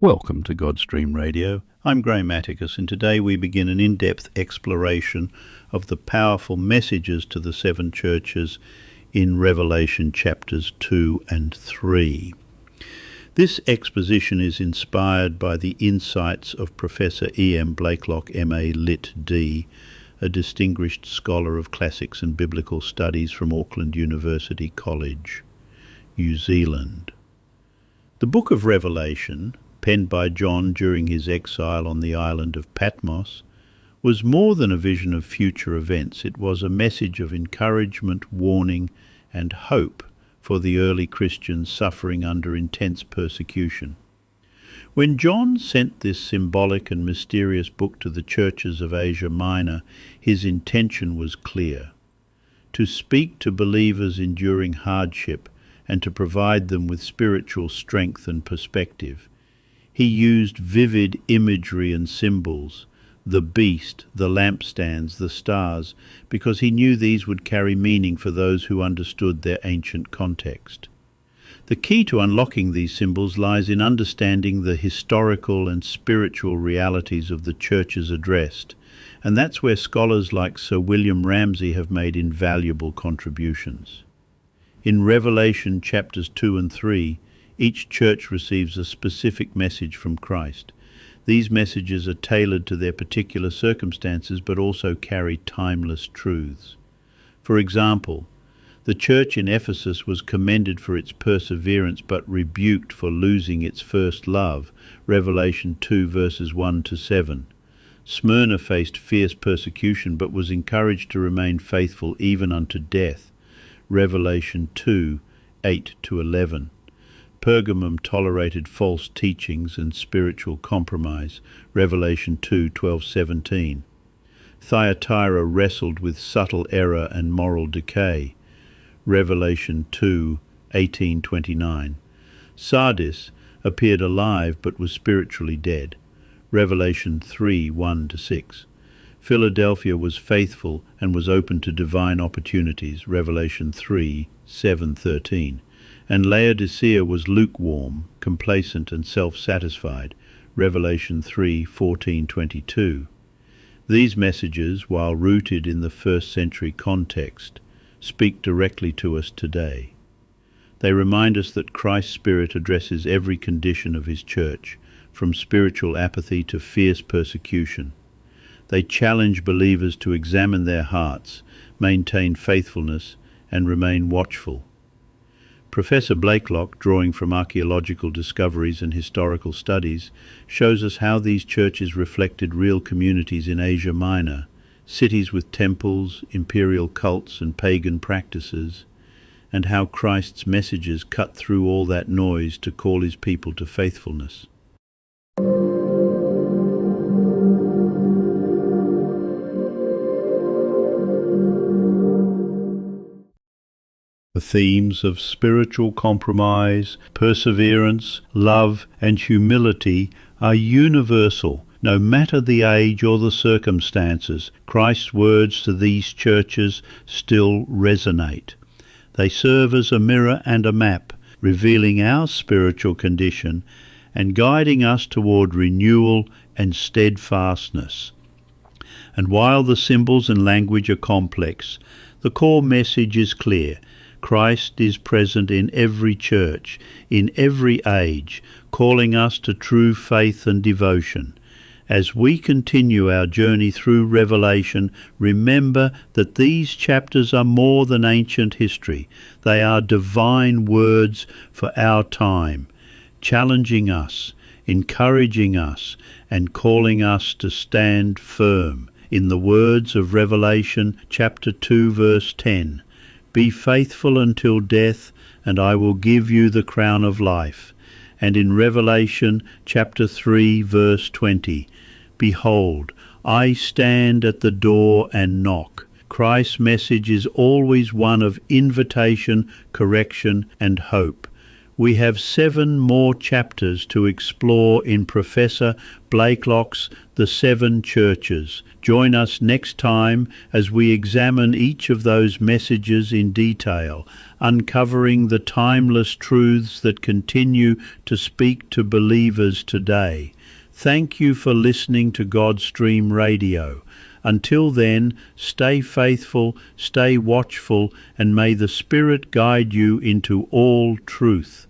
Welcome to Godstream Radio. I'm Graham Atticus, and today we begin an in-depth exploration of the powerful messages to the seven churches in Revelation chapters 2 and 3. This exposition is inspired by the insights of Professor E.M. Blakelock, M.A. Lit D., a distinguished scholar of classics and biblical studies from Auckland University College, New Zealand. The book of Revelation, penned by John during his exile on the island of Patmos, was more than a vision of future events. It was a message of encouragement, warning, and hope for the early Christians suffering under intense persecution. When John sent this symbolic and mysterious book to the churches of Asia Minor, his intention was clear: to speak to believers enduring hardship and to provide them with spiritual strength and perspective. He used vivid imagery and symbols, the beast, the lampstands, the stars, because he knew these would carry meaning for those who understood their ancient context. The key to unlocking these symbols lies in understanding the historical and spiritual realities of the churches addressed, and that's where scholars like Sir William Ramsay have made invaluable contributions. In Revelation chapters 2 and 3, each church receives a specific message from Christ. These messages are tailored to their particular circumstances, but also carry timeless truths. For example, the church in Ephesus was commended for its perseverance, but rebuked for losing its first love, Revelation 2 verses 1 to 7. Smyrna faced fierce persecution, but was encouraged to remain faithful even unto death, Revelation 2, 8 to 11. Pergamum tolerated false teachings and spiritual compromise, Revelation 2, 12-17. Thyatira wrestled with subtle error and moral decay, Revelation 2, 18-29. Sardis appeared alive but was spiritually dead, Revelation 3, 1-6. Philadelphia was faithful and was open to divine opportunities, Revelation 3, 7-13. And Laodicea was lukewarm, complacent, and self-satisfied, Revelation 3, 14-22. These messages, while rooted in the first century context, speak directly to us today. They remind us that Christ's Spirit addresses every condition of his church, from spiritual apathy to fierce persecution. They challenge believers to examine their hearts, maintain faithfulness, and remain watchful. Professor Blakelock, drawing from archaeological discoveries and historical studies, shows us how these churches reflected real communities in Asia Minor, cities with temples, imperial cults, and pagan practices, and how Christ's messages cut through all that noise to call his people to faithfulness. The themes of spiritual compromise, perseverance, love, and humility are universal. No matter the age or the circumstances, Christ's words to these churches still resonate. They serve as a mirror and a map, revealing our spiritual condition and guiding us toward renewal and steadfastness. And while the symbols and language are complex, the core message is clear. Christ is present in every church, in every age, calling us to true faith and devotion. As we continue our journey through Revelation, remember that these chapters are more than ancient history. They are divine words for our time, challenging us, encouraging us, and calling us to stand firm. In the words of Revelation chapter 2 verse 10, "Be faithful until death, and I will give you the crown of life." And in Revelation chapter 3 verse 20, "Behold, I stand at the door and knock." Christ's message is always one of invitation, correction, and hope. We have 7 more chapters to explore in Professor Blakelock's The Seven Churches. Join us next time as we examine each of those messages in detail, uncovering the timeless truths that continue to speak to believers today. Thank you for listening to Godstream Radio. Until then, stay faithful, stay watchful, and may the Spirit guide you into all truth.